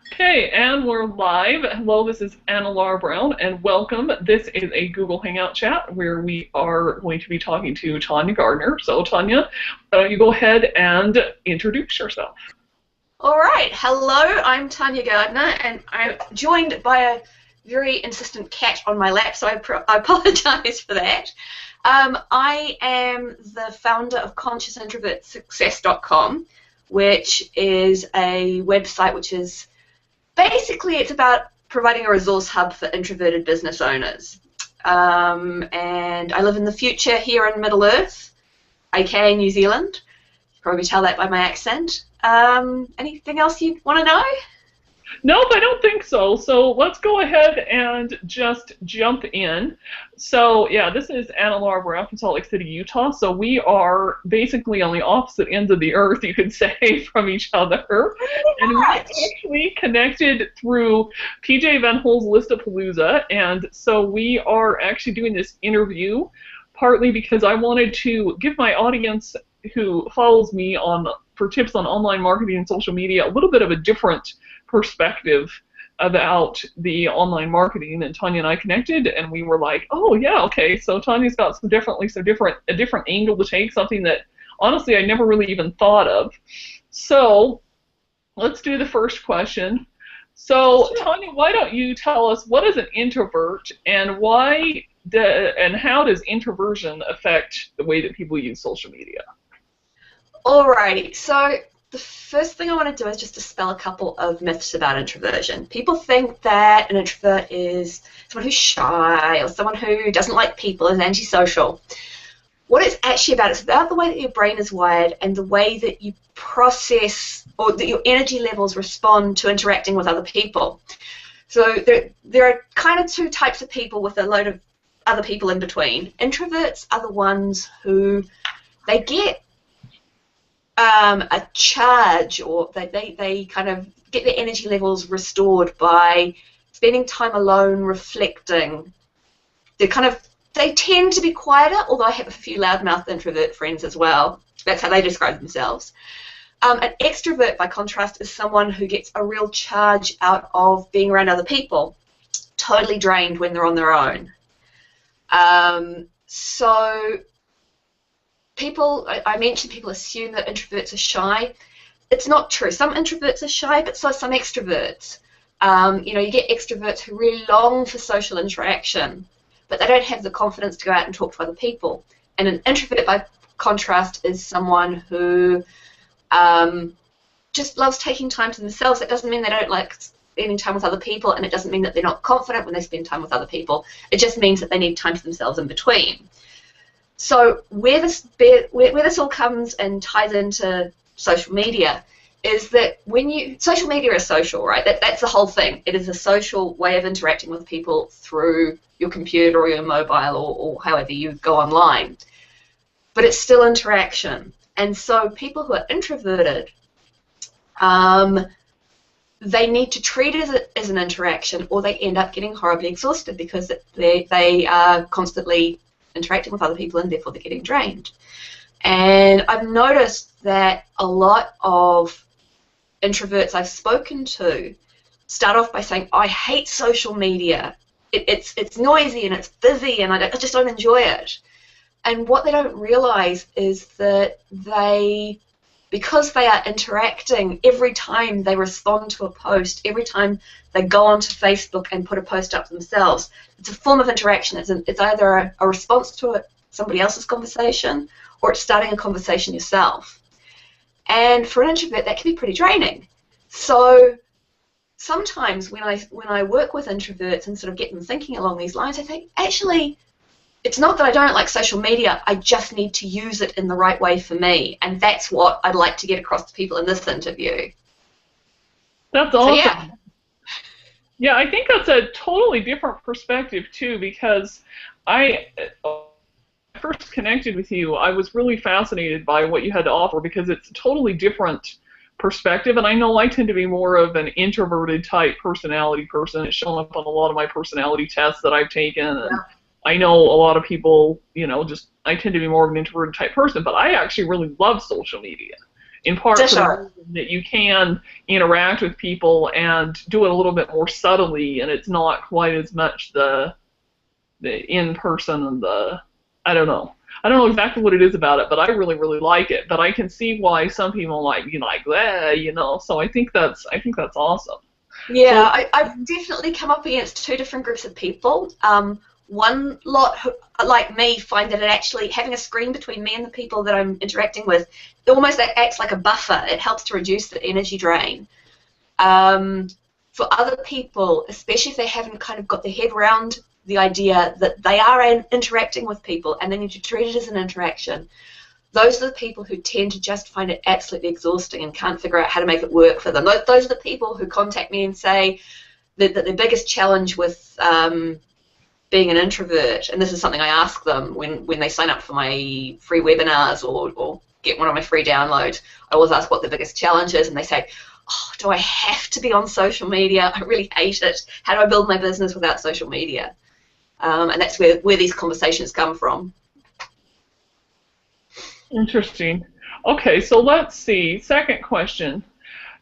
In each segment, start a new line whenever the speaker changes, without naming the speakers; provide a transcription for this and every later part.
Okay, and we're live. Hello, this is AnnaLaura Brown, and welcome. This is a Google Hangout chat where we are going to be talking to Tanja Gardner. So, Tanja, why don't you go ahead and introduce yourself?
All right. Hello, I'm Tanja Gardner, and I'm joined by a very insistent cat on my lap, so I apologize for that. I am the founder of ConsciousIntrovertSuccess.com, which is a website which is basically it's about providing a resource hub for introverted business owners. And I live in the future here in Middle Earth, aka New Zealand. You can probably tell that by my accent. Anything else you want to know?
Nope, I don't think so. So let's go ahead and just jump in. So yeah, this is AnnaLaura. We're out in Salt Lake City, Utah. So we are basically on the opposite ends of the earth, you could say, from each other. And we actually connected through PJ Van Hol's Listapalooza. And so we are actually doing this interview partly because I wanted to give my audience who follows me for tips on online marketing and social media a little bit of a different perspective about the online marketing. And Tanja and I connected, and we were like, oh yeah, okay, so Tanja's got a different angle to take, something that honestly I never really even thought of. So let's do the first question. So Tanja, why don't you tell us what is an introvert, and how does introversion affect the way that people use social media?
Alrighty, so the first thing I want to do is just dispel a couple of myths about introversion. People think that an introvert is someone who's shy or someone who doesn't like people, is antisocial. What it's actually about, it's about the way that your brain is wired and the way that you process or that your energy levels respond to interacting with other people. So there are kind of two types of people with a load of other people in between. Introverts are the ones who they get a charge, or they kind of get their energy levels restored by spending time alone, reflecting. They tend to be quieter, although I have a few loudmouth introvert friends as well. That's how they describe themselves. An extrovert, by contrast, is someone who gets a real charge out of being around other people, totally drained when they're on their own. So I mentioned people assume that introverts are shy. It's not true. Some introverts are shy, but so are some extroverts. You get extroverts who really long for social interaction, but they don't have the confidence to go out and talk to other people. And an introvert, by contrast, is someone who just loves taking time to themselves. It doesn't mean they don't like spending time with other people, and it doesn't mean that they're not confident when they spend time with other people. It just means that they need time to themselves in between. So where this all comes and ties into social media is that social media is social, right? That's the whole thing. It is a social way of interacting with people through your computer or your mobile or however you go online. But it's still interaction. And so people who are introverted, they need to treat it as an interaction, or they end up getting horribly exhausted because they are constantly interacting with other people, and therefore they're getting drained. And I've noticed that a lot of introverts I've spoken to start off by saying, I hate social media. It's noisy and it's busy and I just don't enjoy it. And what they don't realize is that because they are interacting, every time they respond to a post, every time they go onto Facebook and put a post up themselves, it's a form of interaction. It's either a response to somebody else's conversation, or it's starting a conversation yourself. And for an introvert, that can be pretty draining. So sometimes when I work with introverts and sort of get them thinking along these lines, I think, actually, it's not that I don't like social media, I just need to use it in the right way for me. And that's what I'd like to get across to people in this interview.
That's awesome. So, yeah, I think that's a totally different perspective, too, because I first connected with you, I was really fascinated by what you had to offer because it's a totally different perspective. And I know I tend to be more of an introverted type personality person. It's shown up on a lot of my personality tests that I've taken. And yeah. I know a lot of people, I tend to be more of an introverted type person, but I actually really love social media. in part for the
Ditto.
reason that you can interact with people and do it a little bit more subtly, and it's not quite as much the in person and the I don't know. I don't know exactly what it is about it, but I really, really like it. But I can see why some people might be like that, you know. So I think that's awesome.
Yeah,
So
I've definitely come up against two different groups of people. One lot who, like me, find that it actually, having a screen between me and the people that I'm interacting with, it almost acts like a buffer. It helps to reduce the energy drain. For other people, especially if they haven't kind of got their head around the idea that they are interacting with people and they need to treat it as an interaction, those are the people who tend to just find it absolutely exhausting and can't figure out how to make it work for them. Those are the people who contact me and say that the biggest challenge with being an introvert, and this is something I ask them when they sign up for my free webinars or get one of my free downloads, I always ask what the biggest challenge is, and they say, oh, do I have to be on social media? I really hate it. How do I build my business without social media? And that's where these conversations come from.
interesting. Okay, so let's see. Second question.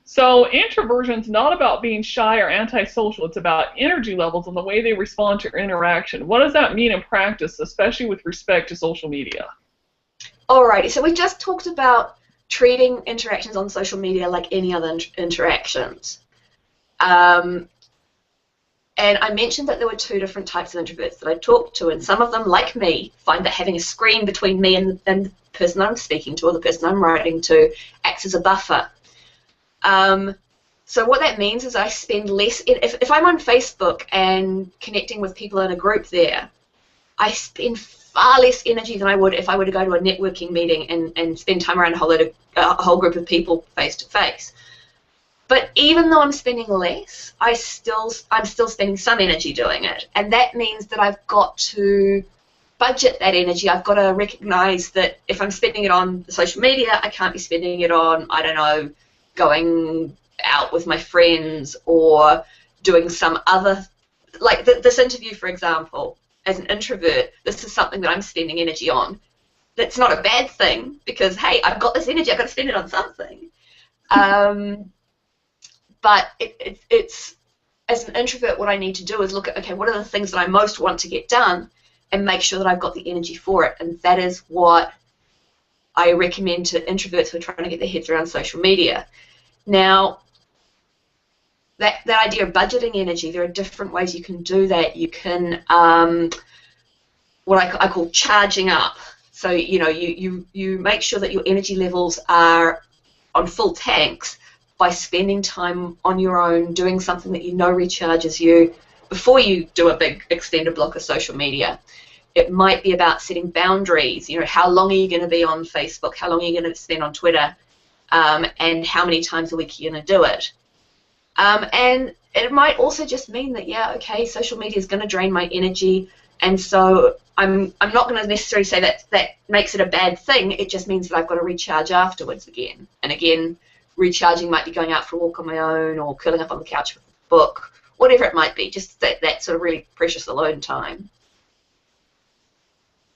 So introversion's not about being shy or antisocial. It's about energy levels and the way they respond to interaction. What does that mean in practice, especially with respect to social media?
Alrighty, so we just talked about treating interactions on social media like any other interactions. And I mentioned that there were two different types of introverts that I talked to, and some of them, like me, find that having a screen between me and the person I'm speaking to or the person I'm writing to acts as a buffer. So what that means is I spend less, if I'm on Facebook and connecting with people in a group there, I spend far less energy than I would if I were to go to a networking meeting and spend time around a whole group of people face to face. But even though I'm spending less, I'm still spending some energy doing it, and that means that I've got to budget that energy. I've got to recognize that if I'm spending it on social media, I can't be spending it on, I don't know, going out with my friends or doing some other, like this interview, for example. As an introvert, this is something that I'm spending energy on. That's not a bad thing because, hey, I've got this energy, I've got to spend it on something. But it's as an introvert, what I need to do is look at, okay, what are the things that I most want to get done and make sure that I've got the energy for it. And that is what I recommend to introverts who are trying to get their heads around social media. Now, that idea of budgeting energy, there are different ways you can do that. You can, what I call charging up. So, you know, you make sure that your energy levels are on full tanks by spending time on your own, doing something that you know recharges you before you do a big extended block of social media. It might be about setting boundaries. You know, how long are you going to be on Facebook? How long are you going to spend on Twitter? And how many times a week are you going to do it? And it might also just mean that, yeah, okay, social media is going to drain my energy, and so I'm not going to necessarily say that makes it a bad thing. It just means that I've got to recharge afterwards again. And again, recharging might be going out for a walk on my own or curling up on the couch with a book, whatever it might be, just that sort of really precious alone time.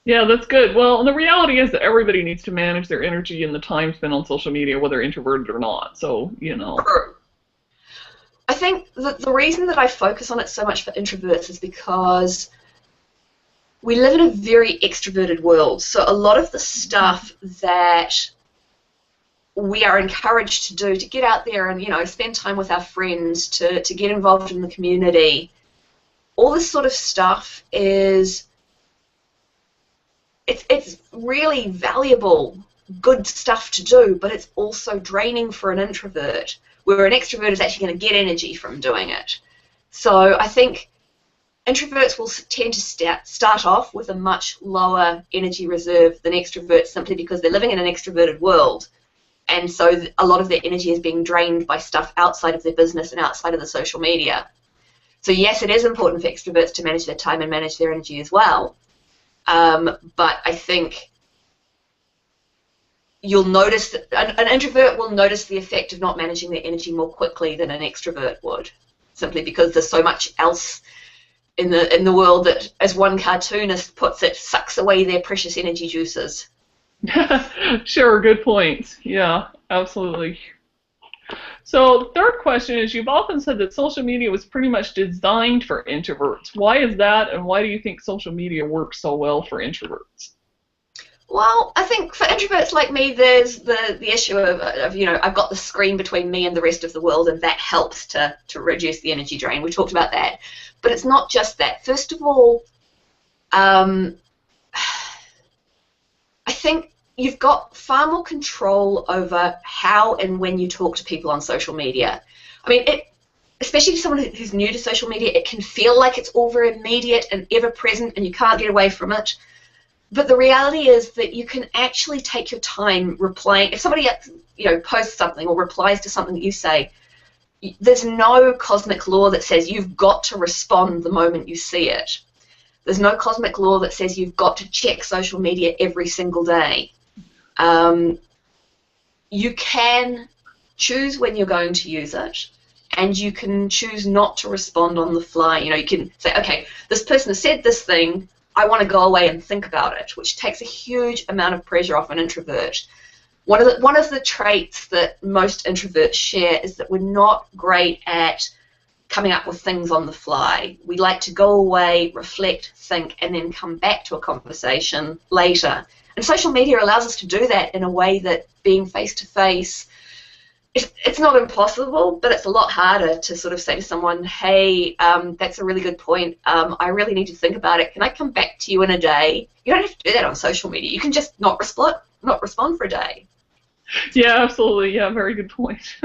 Yeah, that's good. Well, and the reality is that everybody needs to manage their energy and the time spent on social media, whether introverted or not. So, you know.
I think that the reason that I focus on it so much for introverts is because we live in a very extroverted world. So a lot of the stuff that we are encouraged to do, to get out there and, you know, spend time with our friends, to get involved in the community, all this sort of stuff is, it's really valuable, good stuff to do, but it's also draining for an introvert, where an extrovert is actually going to get energy from doing it. So I think introverts will tend to start off with a much lower energy reserve than extroverts, simply because they're living in an extroverted world. And so a lot of their energy is being drained by stuff outside of their business and outside of the social media. So yes, it is important for extroverts to manage their time and manage their energy as well. But I think you'll notice that an introvert will notice the effect of not managing their energy more quickly than an extrovert would, simply because there's so much else in the world that, as one cartoonist puts it, sucks away their precious energy juices.
Sure, good point. Yeah, absolutely. So, third question is, you've often said that social media was pretty much designed for introverts. Why is that, and why do you think social media works so well for introverts?
Well, I think for introverts like me, there's the issue of, you know, I've got the screen between me and the rest of the world, and that helps to reduce the energy drain. We talked about that. But it's not just that. First of all, um, I think you've got far more control over how and when you talk to people on social media. I mean, especially to someone who's new to social media, it can feel like it's all very immediate and ever-present, and you can't get away from it. But the reality is that you can actually take your time replying. If somebody, you know, posts something or replies to something that you say, there's no cosmic law that says you've got to respond the moment you see it. There's no cosmic law that says you've got to check social media every single day. You can choose when you're going to use it, and you can choose not to respond on the fly. You know, you can say, okay, this person has said this thing, I want to go away and think about it, which takes a huge amount of pressure off an introvert. One of the traits that most introverts share is that we're not great at coming up with things on the fly. We like to go away, reflect, think, and then come back to a conversation later. And social media allows us to do that in a way that being face-to-face, it's not impossible, but it's a lot harder to sort of say to someone, hey, that's a really good point. I really need to think about it. Can I come back to you in a day? You don't have to do that on social media. You can just not respond for a day.
Yeah, absolutely. Yeah, very good point.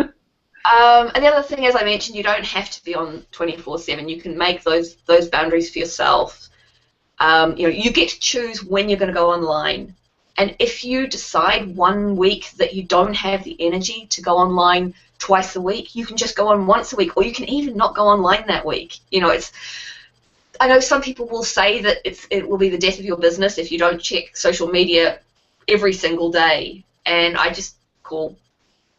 And the other thing, as I mentioned, you don't have to be on 24/7. You can make those boundaries for yourself. You know, you get to choose when you're going to go online. And if you decide one week that you don't have the energy to go online twice a week, you can just go on once a week, or you can even not go online that week. You know, I know some people will say that it will be the death of your business if you don't check social media every single day, and I just call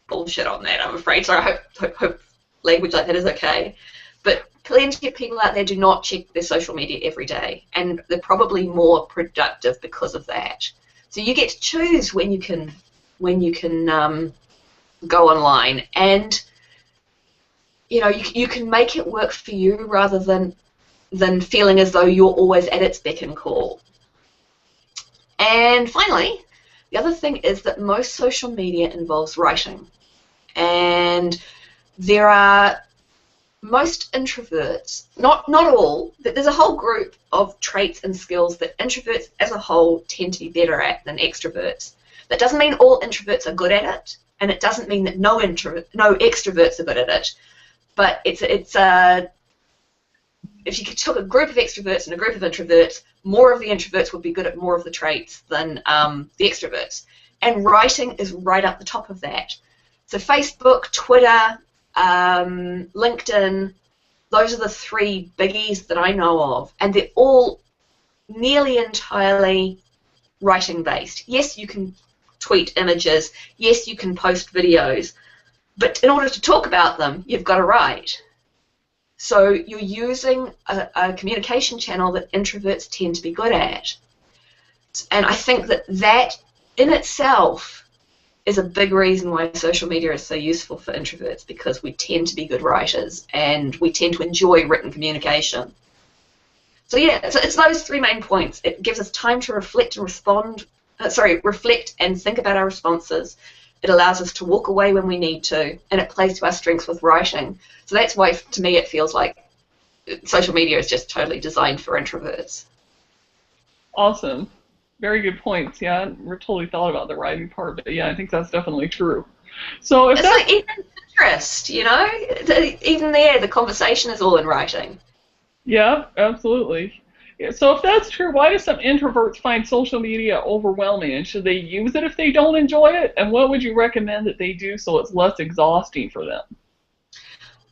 bullshit on that, I'm afraid. So I hope language like that is okay. But plenty of people out there do not check their social media every day, and they're probably more productive because of that. So you get to choose when you can go online, and you know you can make it work for you rather than feeling as though you're always at its beck and call. And finally, the other thing is that most social media involves writing, and there are most introverts, not all, but there's a whole group of traits and skills that introverts as a whole tend to be better at than extroverts. That doesn't mean all introverts are good at it, and it doesn't mean that no extroverts are good at it. But if you took a group of extroverts and a group of introverts, more of the introverts would be good at more of the traits than the extroverts. And writing is right up the top of that. So Facebook, Twitter, LinkedIn, those are the three biggies that I know of, and they're all nearly entirely writing based. Yes, you can tweet images, yes, you can post videos, but in order to talk about them, you've got to write. So you're using a communication channel that introverts tend to be good at. And I think that in itself is a big reason why social media is so useful for introverts, because we tend to be good writers and we tend to enjoy written communication. So yeah, so it's those three main points. It gives us time to reflect and reflect and think about our responses. It allows us to walk away when we need to, and it plays to our strengths with writing. So that's why, to me, it feels like social media is just totally designed for introverts.
Awesome. Very good points. Yeah, I never totally thought about the writing part, but yeah, I think that's definitely true. So if
it's like even Pinterest, you know, even there, the conversation is all in writing.
Yeah, absolutely. Yeah, so if that's true, why do some introverts find social media overwhelming, and should they use it if they don't enjoy it? And what would you recommend that they do so it's less exhausting for them?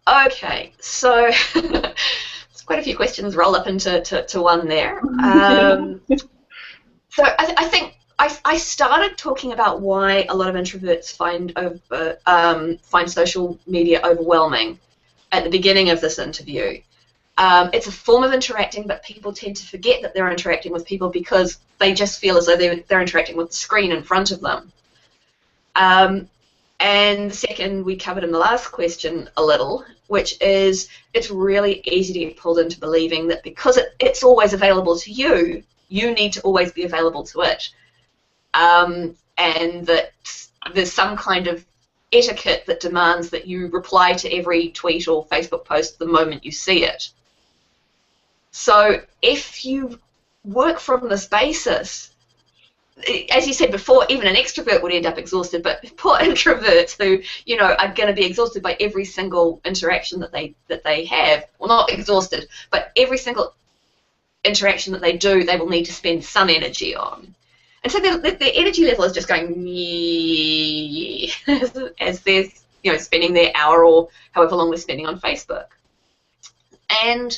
Okay, so there's quite a few questions rolled up into one there. So I think I started talking about why a lot of introverts find social media overwhelming at the beginning of this interview. It's a form of interacting, but people tend to forget that they're interacting with people because they just feel as though they're interacting with the screen in front of them. And the second we covered in the last question a little, which is it's really easy to get pulled into believing that because it's always available to you, you need to always be available to it. And that there's some kind of etiquette that demands that you reply to every tweet or Facebook post the moment you see it. So if you work from this basis, as you said before, even an extrovert would end up exhausted, but poor introverts who, you know, are going to be exhausted by every single interaction that they have, well, not exhausted, but every single interaction that they do, they will need to spend some energy on. And so their energy level is just going as they're, you know, spending their hour or however long they're spending on Facebook. And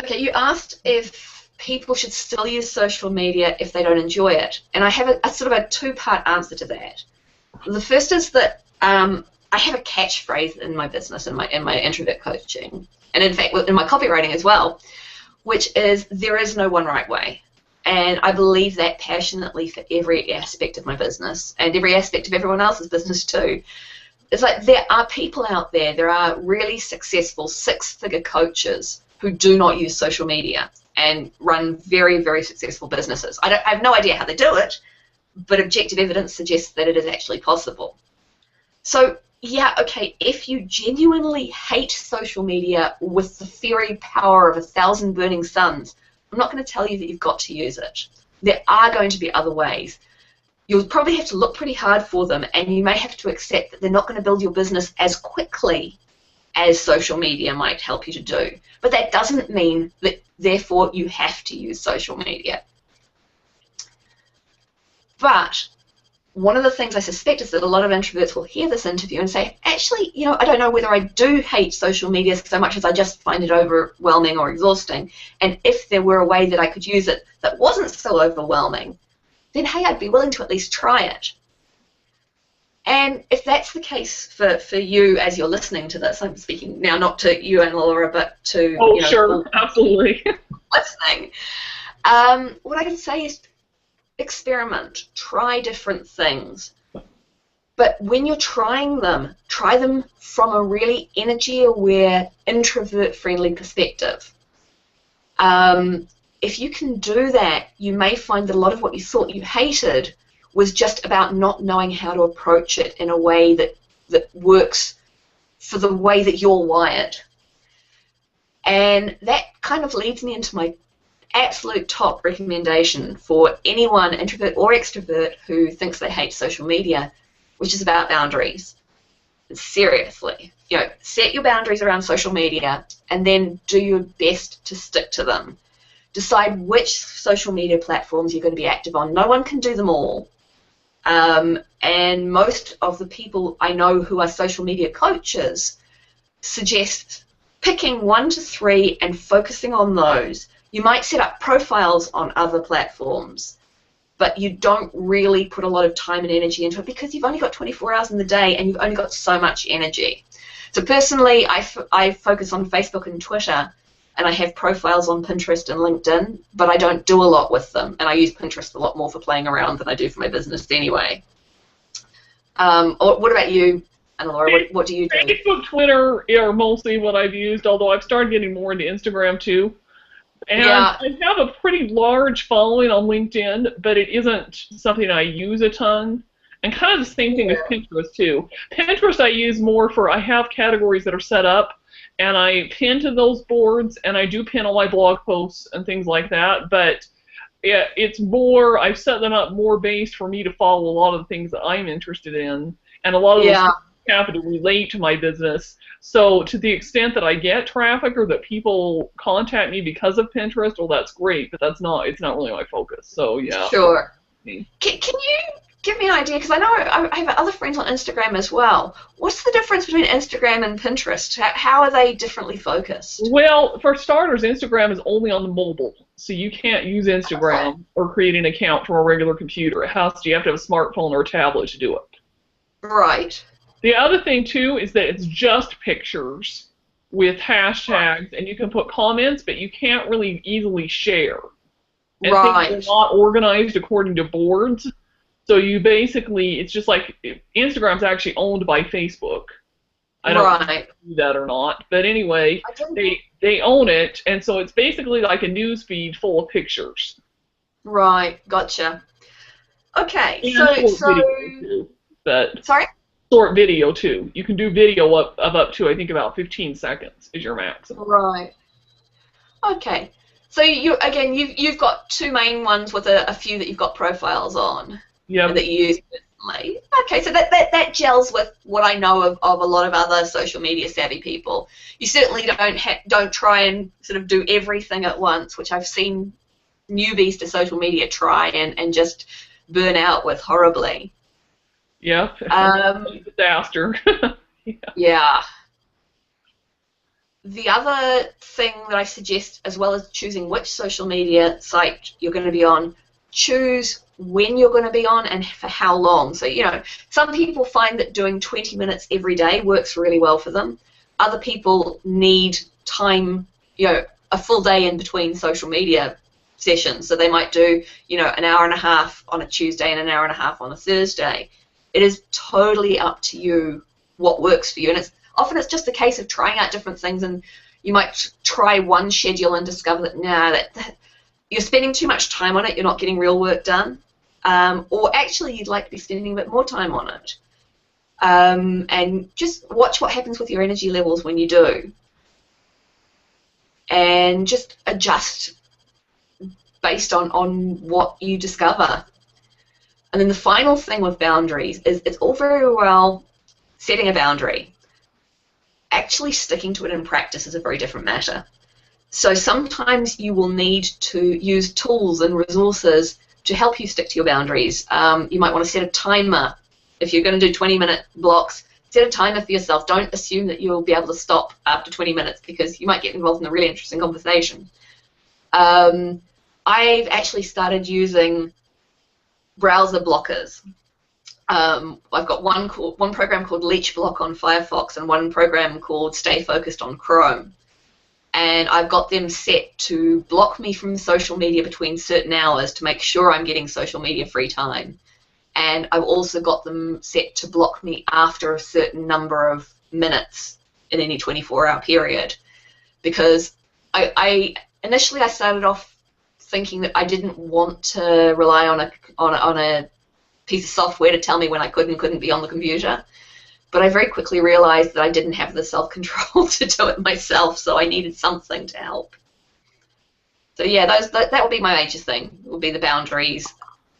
okay, you asked if people should still use social media if they don't enjoy it, and I have a sort of a two-part answer to that. The first is that I have a catchphrase in my business, in my introvert coaching, and in fact in my copywriting as well, which is there is no one right way. And I believe that passionately for every aspect of my business and every aspect of everyone else's business too. It's like there are people out there, there are really successful six-figure coaches who do not use social media and run very, very successful businesses. I have no idea how they do it, but objective evidence suggests that it is actually possible. So, yeah, okay, if you genuinely hate social media with the fiery power of 1,000 burning suns, I'm not going to tell you that you've got to use it. There are going to be other ways. You'll probably have to look pretty hard for them, and you may have to accept that they're not going to build your business as quickly as social media might help you to do. But that doesn't mean that, therefore, you have to use social media. But one of the things I suspect is that a lot of introverts will hear this interview and say, actually, you know, I don't know whether I do hate social media so much as I just find it overwhelming or exhausting. And if there were a way that I could use it that wasn't so overwhelming, then, hey, I'd be willing to at least try it. And if that's the case for you as you're listening to this, I'm speaking now not to you, AnnaLaura, but to
sure, absolutely.
listening. What I can say is experiment, try different things. But when you're trying them, try them from a really energy-aware, introvert-friendly perspective. If you can do that, you may find that a lot of what you thought you hated was just about not knowing how to approach it in a way that works for the way that you're wired. And that kind of leads me into my absolute top recommendation for anyone, introvert or extrovert, who thinks they hate social media, which is about boundaries. Seriously, you know, set your boundaries around social media and then do your best to stick to them. Decide which social media platforms you're going to be active on. No one can do them all. And most of the people I know who are social media coaches suggest picking 1 to 3 and focusing on those. You might set up profiles on other platforms, but you don't really put a lot of time and energy into it because you've only got 24 hours in the day and you've only got so much energy. So personally, I focus on Facebook and Twitter, and I have profiles on Pinterest and LinkedIn, but I don't do a lot with them, and I use Pinterest a lot more for playing around than I do for my business anyway. What about you, AnnaLaura? What do you do?
Facebook, Twitter are mostly what I've used, although I've started getting more into Instagram too. And
yeah.
I have a pretty large following on LinkedIn, but it isn't something I use a ton. And kind of the same thing with Pinterest too. Pinterest I use more for, I have categories that are set up, and I pin to those boards, and I do pin all my blog posts and things like that, but it's more, I've set them up more based for me to follow a lot of the things that I'm interested in, and a lot of those things have to relate to my business. So to the extent that I get traffic or that people contact me because of Pinterest, well, that's great, but it's not really my focus. So yeah.
Sure. Can you give me an idea, because I know I have other friends on Instagram as well. What's the difference between Instagram and Pinterest? How are they differently focused?
Well, for starters, Instagram is only on the mobile, so you can't use Instagram or create an account from a regular computer. You have to have a smartphone or a tablet to do it.
Right.
The other thing, too, is that it's just pictures. with
Right.
hashtags, and you can put comments, but you can't really easily share. And things are
Right.
not organized according to boards. So you basically, it's just like Instagram's actually owned by Facebook. I don't know if
Right.
you do that or not, but anyway,
I didn't.
they own it, and so it's basically like a news feed full of pictures
Right. Gotcha. Okay.
and
So
short
so
video too. But
sorry.
short video too. You can do video up to I think about 15 seconds is your maximum.
Right. Okay. So you again, you've got two main ones with a few that you've got profiles on and
Yep.
that you use personally. Okay, so that gels with what I know of a lot of other social media savvy people. You certainly don't try and sort of do everything at once, which I've seen newbies to social media try and just burn out with horribly.
Yep.
Um,
Disaster. Yeah.
yeah. The other thing that I suggest, as well as choosing which social media site you're going to be on, choose when you're going to be on and for how long. So, some people find that doing 20 minutes every day works really well for them. Other people need time, a full day in between social media sessions. So they might do, an hour and a half on a Tuesday and an hour and a half on a Thursday. It is totally up to you what works for you. And often it's just a case of trying out different things, and you might try one schedule and discover that, that you're spending too much time on it, you're not getting real work done. Or actually you'd like to be spending a bit more time on it. And just watch what happens with your energy levels when you do. And just adjust based on what you discover. And then the final thing with boundaries is it's all very well setting a boundary. Actually sticking to it in practice is a very different matter. So sometimes you will need to use tools and resources to help you stick to your boundaries. You might want to set a timer. If you're going to do 20-minute blocks, set a timer for yourself. Don't assume that you'll be able to stop after 20 minutes because you might get involved in a really interesting conversation. I've actually started using browser blockers. I've got one program called Leech Block on Firefox and one program called Stay Focused on Chrome. And I've got them set to block me from social media between certain hours to make sure I'm getting social media free time. And I've also got them set to block me after a certain number of minutes in any 24-hour period. Because initially I started off thinking that I didn't want to rely on a piece of software to tell me when I could and couldn't be on the computer. But I very quickly realized that I didn't have the self-control to do it myself, so I needed something to help. So yeah, that would be my major thing. Would be the boundaries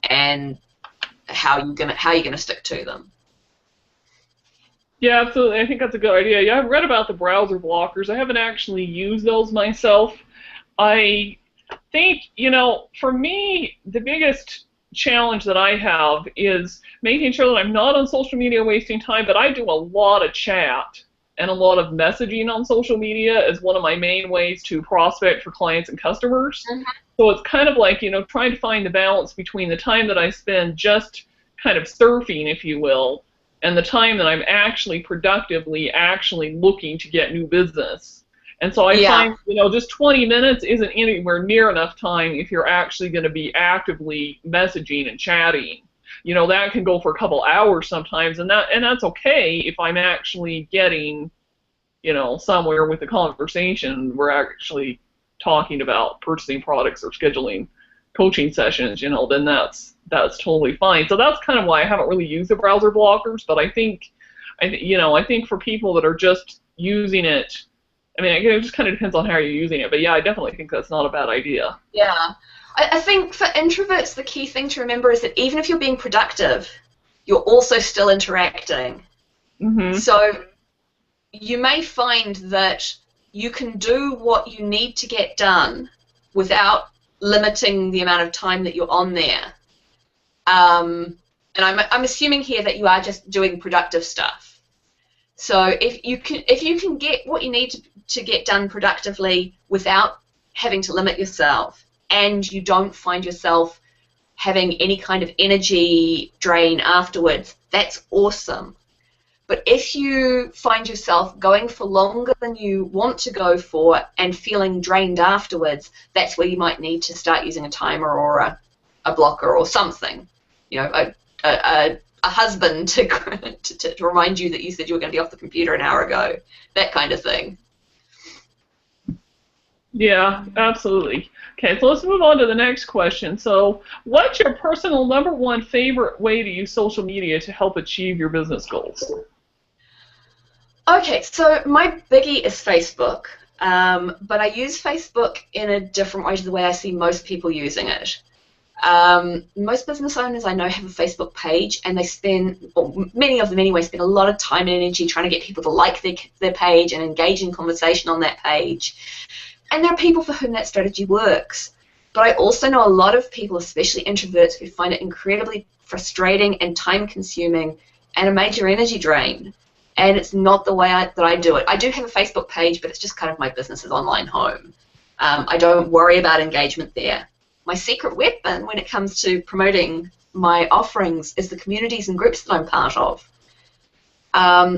and how you're gonna stick to them.
Yeah, absolutely. I think that's a good idea. Yeah, I've read about the browser blockers. I haven't actually used those myself. I think, for me, the biggest challenge that I have is making sure that I'm not on social media wasting time, but I do a lot of chat and a lot of messaging on social media as one of my main ways to prospect for clients and customers.
Mhm.
So it's kind of like, trying to find the balance between the time that I spend just kind of surfing, if you will, and the time that I'm actually productively actually looking to get new business. And so I
Yeah.
find, just 20 minutes isn't anywhere near enough time if you're actually going to be actively messaging and chatting. That can go for a couple hours sometimes, and that's okay if I'm actually getting, somewhere with the conversation. We're actually talking about purchasing products or scheduling coaching sessions, then that's totally fine. So that's kind of why I haven't really used the browser blockers, but I think for people that are just using it, I mean, it just kind of depends on how you're using it. But yeah, I definitely think that's not a bad idea.
Yeah. I think for introverts, the key thing to remember is that even if you're being productive, you're also still interacting.
Mm-hmm.
So you may find that you can do what you need to get done without limiting the amount of time that you're on there. And I'm assuming here that you are just doing productive stuff. So if you can get what you need to get done productively without having to limit yourself, and you don't find yourself having any kind of energy drain afterwards, that's awesome. But if you find yourself going for longer than you want to go for and feeling drained afterwards, that's where you might need to start using a timer or a blocker or something. You know, a husband to remind you that you said you were going to be off the computer an hour ago, that kind of thing.
Yeah, absolutely. Okay, so let's move on to the next question. So, what's your personal #1 favorite way to use social media to help achieve your business goals?
Okay, so my biggie is Facebook, but I use Facebook in a different way to the way I see most people using it. Most business owners I know have a Facebook page, and they spend, or many of them anyway, spend a lot of time and energy trying to get people to like their page and engage in conversation on that page. And there are people for whom that strategy works. But I also know a lot of people, especially introverts, who find it incredibly frustrating and time-consuming and a major energy drain. And it's not the way that I do it. I do have a Facebook page, but it's just kind of my business's online home. I don't worry about engagement there. My secret weapon when it comes to promoting my offerings is the communities and groups that I'm part of.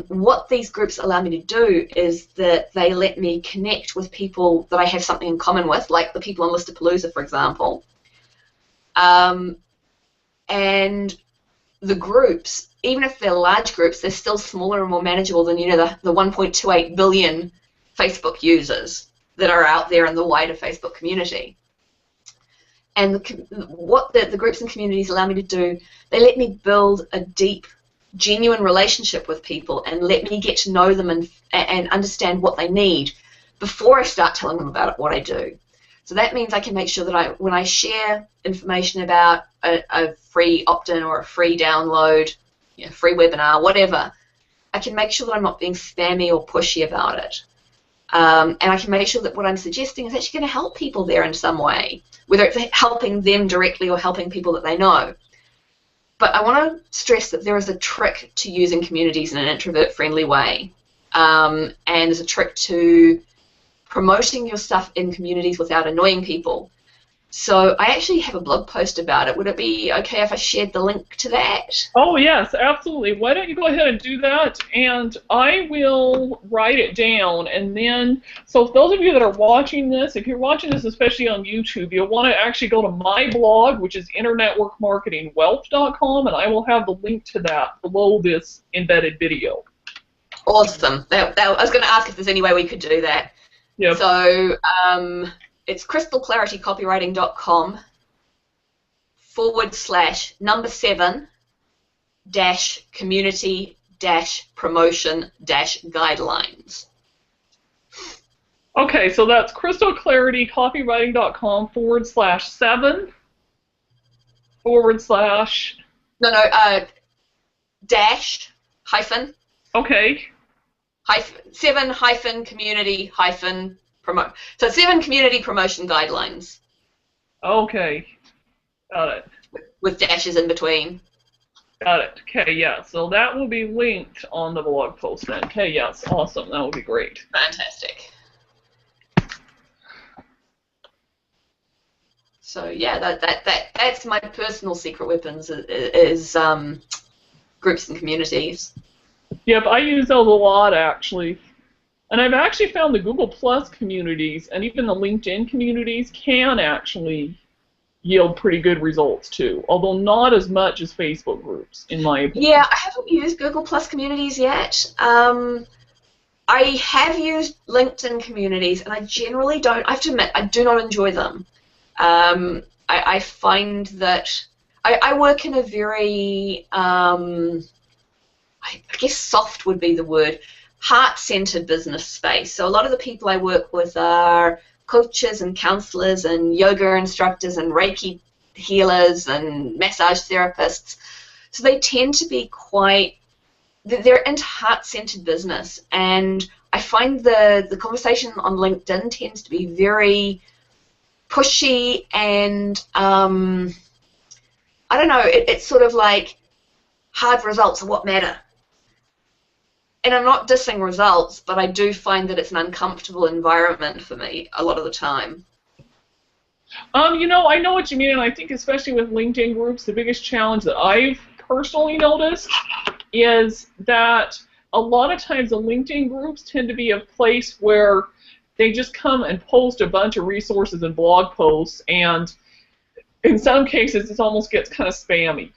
What these groups allow me to do is that they let me connect with people that I have something in common with, like the people on Listapalooza, for example. And the groups, even if they're large groups, they're still smaller and more manageable than, you know, the 1.28 billion Facebook users that are out there in the wider Facebook community. And what the groups and communities allow me to do, they let me build a deep, genuine relationship with people and let me get to know them and understand what they need before I start telling them about what I do. So that means I can make sure that when I share information about a free opt-in or a free download, you know, free webinar, whatever, I can make sure that I'm not being spammy or pushy about it. And I can make sure that what I'm suggesting is actually going to help people there in some way, whether it's helping them directly or helping people that they know. But I want to stress that there is a trick to using communities in an introvert-friendly way. And there's a trick to promoting your stuff in communities without annoying people. So I actually have a blog post about it. Would it be okay if I shared the link to that?
Oh, yes, absolutely. Why don't you go ahead and do that, and I will write it down. And then, so for those of you that are watching this, if you're watching this especially on YouTube, you'll want to actually go to my blog, which is internetworkmarketingwealth.com, and I will have the link to that below this embedded video.
Awesome. I was going to ask if there's any way we could do that.
Yep.
So it's crystalclaritycopywriting.com /7-community-promotion-guidelines.
Okay, so that's crystalclaritycopywriting.com /7 /
dash hyphen.
Okay.
7 community promote. So 7 community promotion guidelines.
Okay. Got it.
With dashes in between.
Got it. Okay, yeah. So that will be linked on the blog post then. Okay, yes. Awesome. That would be great.
Fantastic. So yeah, that's my personal secret weapons is groups and communities.
Yep, I use those a lot actually. And I've actually found the Google Plus communities and even the LinkedIn communities can actually yield pretty good results too, although not as much as Facebook groups, in my opinion.
Yeah, I haven't used Google Plus communities yet. I have used LinkedIn communities, and I generally don't. I have to admit, I do not enjoy them. I find that I work in a very I guess soft would be the word, heart-centered business space. So a lot of the people I work with are coaches and counselors and yoga instructors and Reiki healers and massage therapists. So they tend to be they're into heart-centered business. And I find the conversation on LinkedIn tends to be very pushy and, I don't know, it's sort of like hard results are what matter. And I'm not dissing results, but I do find that it's an uncomfortable environment for me a lot of the time.
You know, I know what you mean, and I think especially with LinkedIn groups, the biggest challenge that I've personally noticed is that a lot of times the LinkedIn groups tend to be a place where they just come and post a bunch of resources and blog posts, and in some cases it almost gets kind of spammy.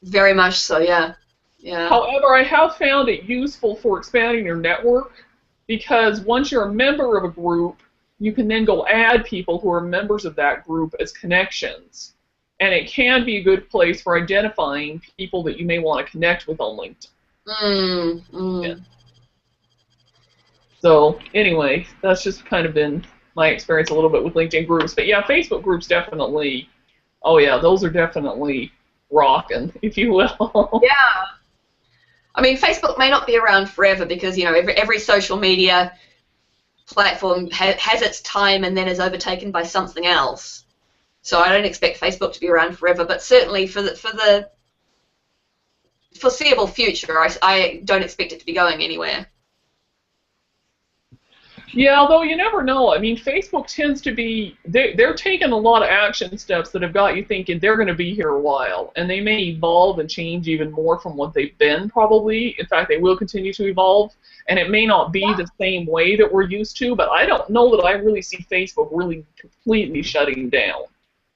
Very much so, yeah. Yeah.
However, I have found it useful for expanding your network, because once you're a member of a group, you can then go add people who are members of that group as connections. And it can be a good place for identifying people that you may want to connect with on LinkedIn. Yeah. So anyway, that's just kind of been my experience a little bit with LinkedIn groups. But yeah, Facebook groups definitely, oh yeah, those are definitely rocking, if you will.
Yeah. I mean, Facebook may not be around forever because, you know, every social media platform has its time and then is overtaken by something else. So I don't expect Facebook to be around forever, but certainly for the foreseeable future, I don't expect it to be going anywhere.
Yeah, although you never know. I mean, Facebook tends to be, they're taking a lot of action steps that have got you thinking they're going to be here a while, and they may evolve and change even more from what they've been, probably. In fact, they will continue to evolve, and it may not be the same way that we're used to, but I don't know that I really see Facebook really completely shutting down.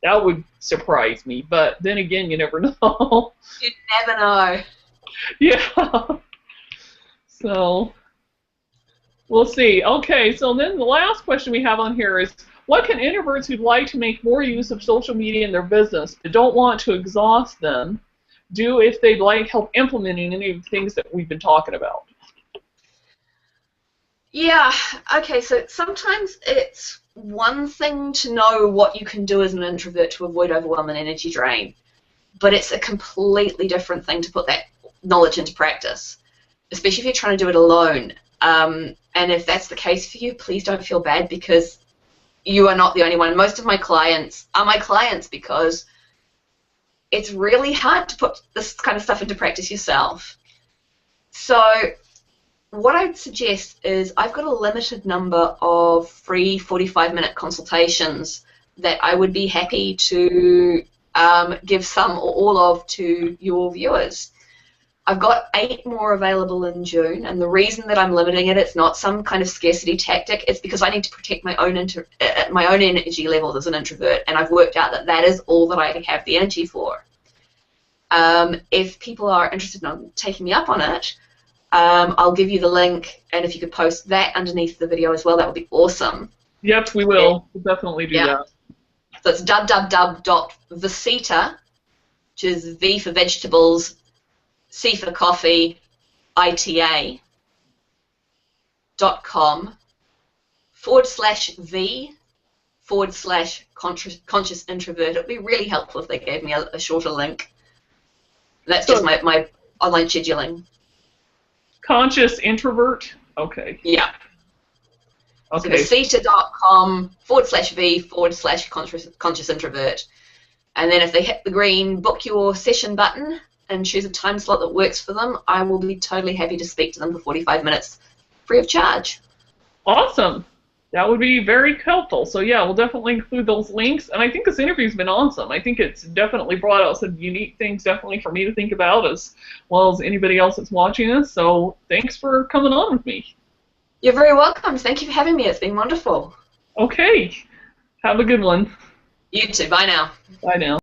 That would surprise me, but then again, you never know.
You never know.
Yeah. So we'll see. Okay, so then the last question we have on here is, what can introverts who'd like to make more use of social media in their business but don't want to exhaust them do if they'd like help implementing any of the things that we've been talking about?
Yeah, okay, so sometimes it's one thing to know what you can do as an introvert to avoid overwhelm and energy drain, but it's a completely different thing to put that knowledge into practice, especially if you're trying to do it alone. And if that's the case for you, please don't feel bad, because you are not the only one. Most of my clients are my clients because it's really hard to put this kind of stuff into practice yourself. So what I'd suggest is I've got a limited number of free 45-minute consultations that I would be happy to give some or all of to your viewers. I've got 8 more available in June, and the reason that I'm limiting it, it's not some kind of scarcity tactic, it's because I need to protect my own energy levels as an introvert, and I've worked out that that is all that I have the energy for. If people are interested in taking me up on it, I'll give you the link, and if you could post that underneath the video as well, that would be awesome.
Yep, we will. We'll definitely do that.
So it's www.visita, which is V for vegetables, C for coffee, ITA.com/V/conscious introvert. It would be really helpful if they gave me a shorter link. That's just my online scheduling.
Conscious introvert? Okay.
Yeah.
Okay.
So visita.com/V/conscious introvert. And then if they hit the green book your session button and choose a time slot that works for them, I will be totally happy to speak to them for 45 minutes free of charge.
Awesome. That would be very helpful. So yeah, we'll definitely include those links. And I think this interview's been awesome. I think it's definitely brought out some unique things definitely for me to think about as well as anybody else that's watching us. So thanks for coming on with me.
You're very welcome. Thank you for having me. It's been wonderful.
Okay. Have a good one.
You too. Bye now.
Bye now.